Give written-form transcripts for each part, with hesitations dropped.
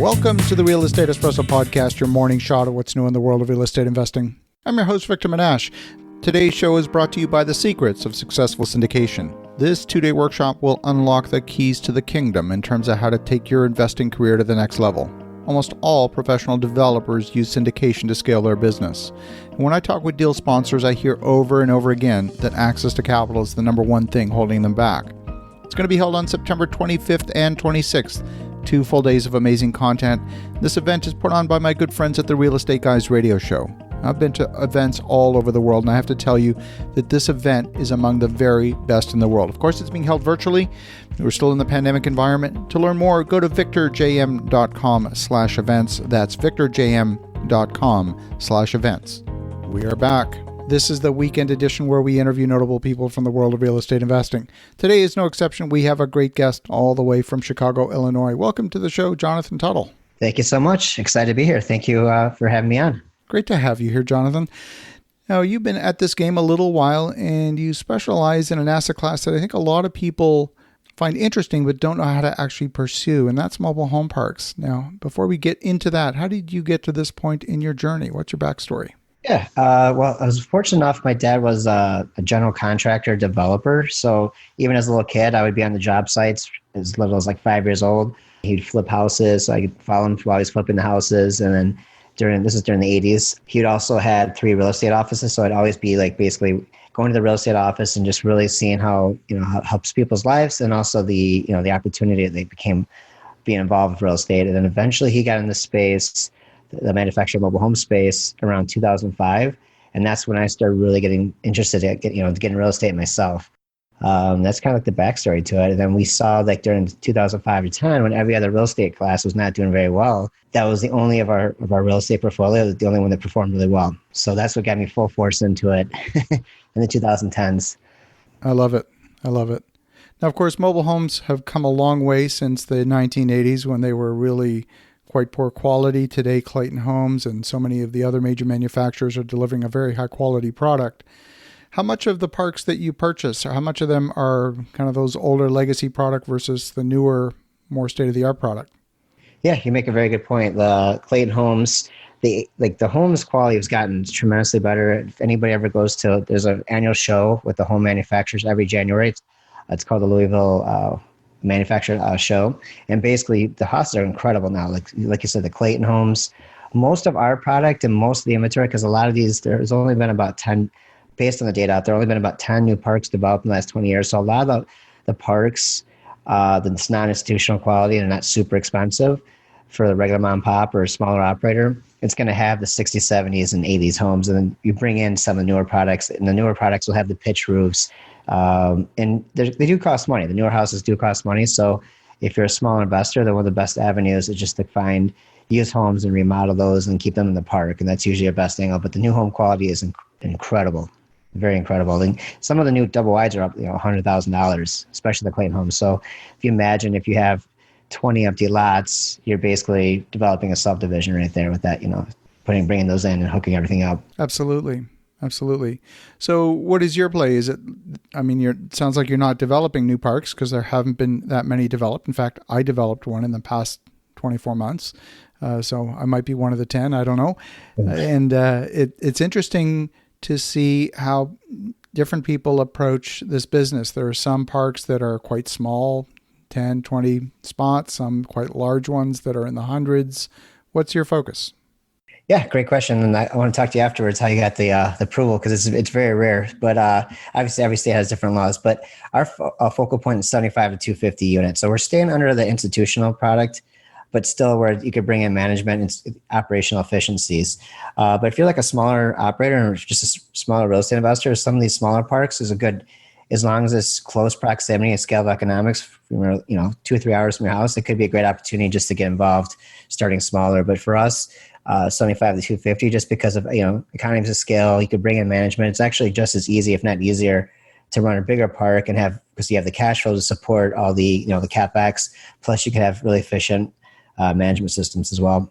Welcome to the Real Estate Espresso Podcast, your morning shot of what's new in the world of real estate investing. I'm your host, Victor Minash. Today's show is brought to you by The Secrets of Successful Syndication. This 2-day workshop will unlock the keys to the kingdom in terms of how to take your investing career to the next level. Almost all professional developers use syndication to scale their business. And when I talk with deal sponsors, I hear over and over again that access to capital is the number one thing holding them back. It's going to be held on September 25th and 26th, 2 full days of amazing content. This event is put on by my good friends at the Real Estate Guys radio show. I've been to events all over the world, and I have to tell you that this event is among the very best in the world. Of course, it's being held virtually. We're still in the pandemic environment. To learn more, go to victorjm.com/events. That's victorjm.com/events. We are back. This is the weekend edition where we interview notable people from the world of real estate investing. Today is no exception. We have a great guest all the way from Chicago, Illinois. Welcome to the show, Jonathan Tuttle. Thank you so much. Excited to be here. Thank you for having me on. Great to have you here, Jonathan. Now, you've been at this game a little while, and you specialize in an asset class that I think a lot of people find interesting but don't know how to actually pursue, and that's mobile home parks. Now, before we get into that, how did you get to this point in your journey? What's your backstory? Yeah, well, I was fortunate enough. My dad was a general contractor developer. So even as a little kid, I would be on the job sites as little as like 5 years old. He'd flip houses. So I could follow him while he's flipping the houses. And then this is during the 80s. He'd also had 3 real estate offices. So I'd always be like basically going to the real estate office and just really seeing how it helps people's lives, and also the opportunity that they became being involved with real estate. And then eventually he got in the space, the manufactured mobile home space, around 2005. And that's when I started really getting interested in getting real estate myself. That's kind of like the backstory to it. And then we saw like during 2005 to 10, when every other real estate class was not doing very well, that was the only of our real estate portfolio, the only one that performed really well. So that's what got me full force into it in the 2010s. I love it. Now, of course, mobile homes have come a long way since the 1980s when they were really quite poor quality. Today, Clayton Homes and so many of the other major manufacturers are delivering a very high quality product. How much of the parks that you purchase, or how much of them are kind of those older legacy product versus the newer, more state-of-the-art product? Yeah, you make a very good point. The Clayton Homes, the homes quality has gotten tremendously better. If anybody ever goes to, there's an annual show with the home manufacturers every January. It's called the Louisville manufacturer show. And basically the houses are incredible now. Like you said, the Clayton Homes, most of our product and most of the inventory, because a lot of these, there's only been about 10, based on the data out there, only been about 10 new parks developed in the last 20 years. So a lot of the parks, that's non-institutional quality and not super expensive for the regular mom and pop or smaller operator, it's going to have the 60s, 70s, and 80s homes. And then you bring in some of the newer products, and the newer products will have the pitch roofs. And they do cost money. The newer houses do cost money. So if you're a small investor, then one of the best avenues is just to find used homes and remodel those and keep them in the park. And that's usually your best angle. But the new home quality is incredible, very incredible. And some of the new double wides are up, $100,000, especially the Clayton Homes. So if you imagine if you have 20 empty lots, you're basically developing a subdivision right there with that, bringing those in and hooking everything up. Absolutely. So what is your play? It sounds like you're not developing new parks because there haven't been that many developed. In fact, I developed one in the past 24 months. So I might be one of the 10, I don't know. And it's interesting to see how different people approach this business. There are some parks that are quite small, 10, 20 spots, some quite large ones that are in the hundreds. What's your focus? Yeah, great question. And I want to talk to you afterwards how you got the approval, because it's very rare. But obviously every state has different laws. But our focal point is 75 to 250 units. So we're staying under the institutional product, but still where you could bring in management and operational efficiencies. But if you're like a smaller operator or just a smaller real estate investor, some of these smaller parks is a good, as long as it's close proximity and scale of economics, 2 or 3 hours from your house, it could be a great opportunity just to get involved starting smaller. But for us, 75 to 250, just because of economies of scale, you could bring in management. It's actually just as easy, if not easier, to run a bigger park and because you have the cash flow to support all the the capex. Plus, you can have really efficient management systems as well.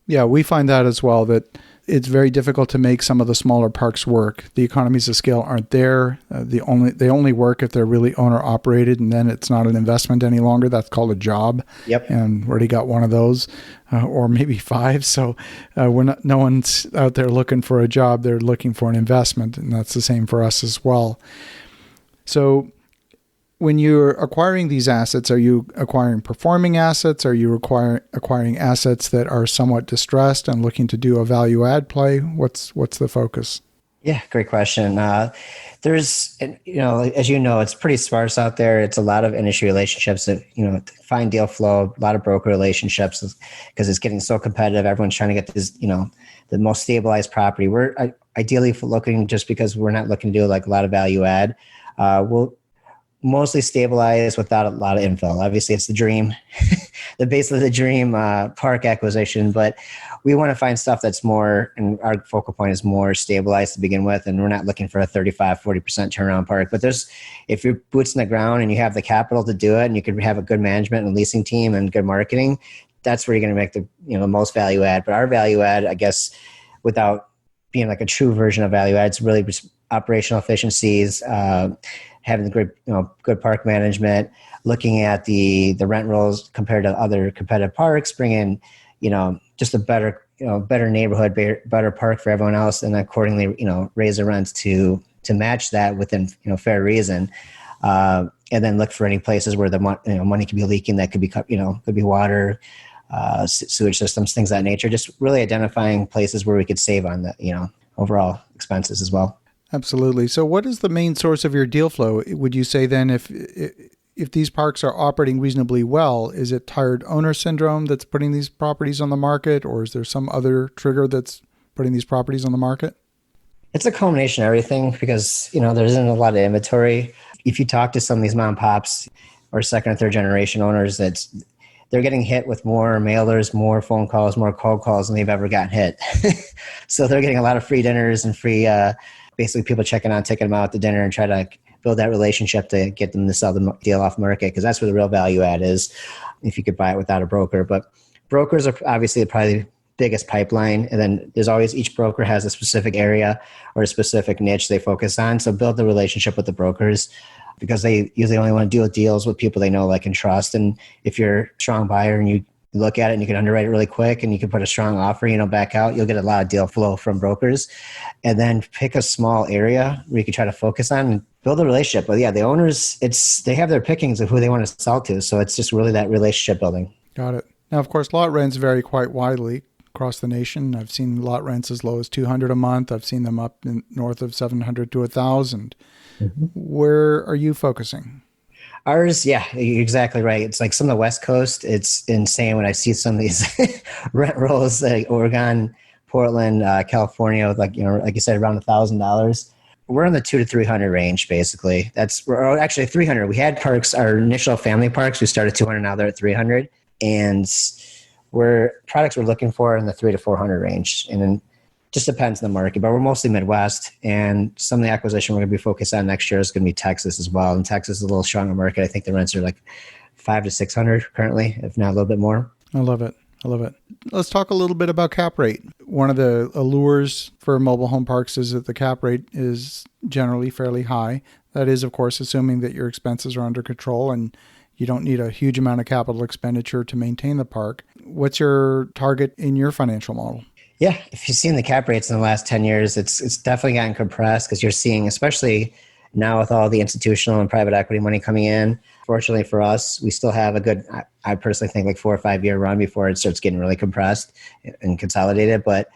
Yeah, we find that as well, that it's very difficult to make some of the smaller parks work. The economies of scale aren't there. They only work if they're really owner operated, and then it's not an investment any longer. That's called a job. Yep. And we already got one of those, or maybe five. So no one's out there looking for a job. They're looking for an investment, and that's the same for us as well. So when you're acquiring these assets, are you acquiring performing assets? Are you acquiring assets that are somewhat distressed and looking to do a value add play? What's the focus? Yeah, great question. There's, as you know, it's pretty sparse out there. It's a lot of industry relationships that, fine deal flow, a lot of broker relationships because it's getting so competitive. Everyone's trying to get this, the most stabilized property. We're ideally looking, just because we're not looking to do like a lot of value add. We'll mostly stabilize without a lot of infill. Obviously, it's the dream, the base of the dream park acquisition, but we want to find stuff that's more, and our focal point is more stabilized to begin with, and we're not looking for a 35, 40% turnaround park. But if you're boots in the ground and you have the capital to do it, and you could have a good management and leasing team and good marketing, that's where you're going to make the most value add. But our value add, I guess, without being like a true version of value add, it's really just operational efficiencies, having the great, good park management, looking at the rent rolls compared to other competitive parks, bringing, just a better neighborhood, better park for everyone else, and accordingly, raise the rents to match that within, fair reason. And then look for any places where the money could be leaking. That could be, could be water, sewage systems, things of that nature. Just really identifying places where we could save on the, overall expenses as well. Absolutely. So what is the main source of your deal flow? Would you say then if these parks are operating reasonably well, is it tired owner syndrome that's putting these properties on the market, or is there some other trigger that's putting these properties on the market? It's a combination of everything because, there isn't a lot of inventory. If you talk to some of these mom and pops or second or third generation owners, they're getting hit with more mailers, more phone calls, more cold calls than they've ever gotten hit. So they're getting a lot of free dinners and free, basically people taking them out to dinner and try to build that relationship to get them to sell the deal off market, because that's where the real value add is if you could buy it without a broker. But brokers are obviously probably the biggest pipeline. And then there's always, each broker has a specific area or a specific niche they focus on. So build the relationship with the brokers, because they usually only want to do deals with people they know, like, and trust. And if you're a strong buyer and you look at it and you can underwrite it really quick and you can put a strong offer, back out, you'll get a lot of deal flow from brokers. And then pick a small area where you can try to focus on and build a relationship. But yeah, the owners, they have their pickings of who they want to sell to. So it's just really that relationship building. Got it. Now, of course, lot rents vary quite widely across the nation. I've seen lot rents as low as $200 a month. I've seen them up north of $700 to $1,000. Mm-hmm. Where are you focusing? Ours, yeah, you're exactly right. It's like some of the West Coast. It's insane when I see some of these rent rolls, like Oregon, Portland, California, with like you said, around $1,000. We're in the 200 to 300 range, basically. We're actually 300. We had parks, our initial family parks. We started 200, now they're at 300, and products we're looking for in the 300 to 400 range, and then just depends on the market, but we're mostly Midwest, and some of the acquisition we're going to be focused on next year is going to be Texas as well. And Texas is a little stronger market. I think the rents are like 500 to 600 currently, if not a little bit more. I love it. Let's talk a little bit about cap rate. One of the allures for mobile home parks is that the cap rate is generally fairly high. That is, of course, assuming that your expenses are under control and you don't need a huge amount of capital expenditure to maintain the park. What's your target in your financial model? Yeah, if you've seen the cap rates in the last 10 years, it's definitely gotten compressed, because you're seeing, especially now with all the institutional and private equity money coming in. Fortunately for us, we still have a good, I personally think, like 4 or 5 year run before it starts getting really compressed and consolidated. But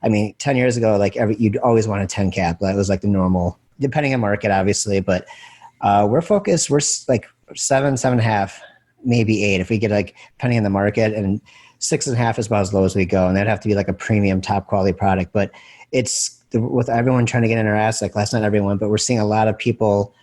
I mean, 10 years ago, you'd always want a 10 cap. That was like the normal, depending on market, obviously. But we're focused, we're like 7.5, maybe 8 if we get depending on the market, and 6.5 is about as low as we go. And that'd have to be like a premium top quality product. But it's with everyone trying to get in our asset class, not everyone, but we're seeing a lot of people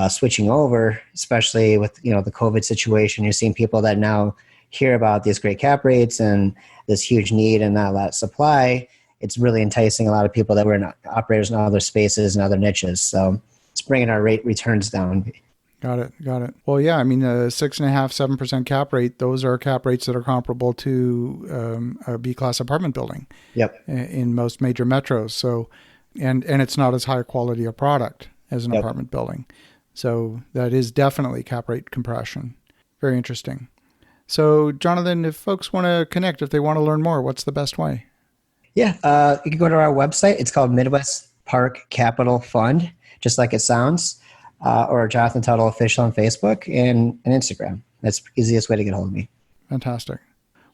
switching over, especially with, the COVID situation. You're seeing people that now hear about these great cap rates and this huge need and not a lot of supply. It's really enticing a lot of people that were operators in other spaces and other niches. So it's bringing our rate returns down. Got it. Well, yeah, I mean, 6.5%, 7% cap rate, those are cap rates that are comparable to a B-class apartment building. Yep. In most major metros. So, and it's not as high quality a product as an apartment building. So that is definitely cap rate compression. Very interesting. So, Jonathan, if folks want to connect, if they want to learn more, what's the best way? Yeah, you can go to our website. It's called Midwest Park Capital Fund, just like it sounds, or Jonathan Tuttle Official on Facebook and Instagram. That's the easiest way to get hold of me. Fantastic.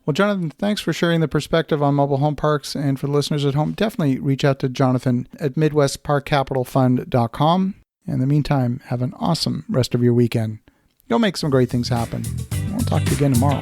Well, Jonathan, thanks for sharing the perspective on mobile home parks. And for the listeners at home, definitely reach out to Jonathan at MidwestParkCapitalFund.com. In the meantime, have an awesome rest of your weekend. You'll make some great things happen. We'll talk to you again tomorrow.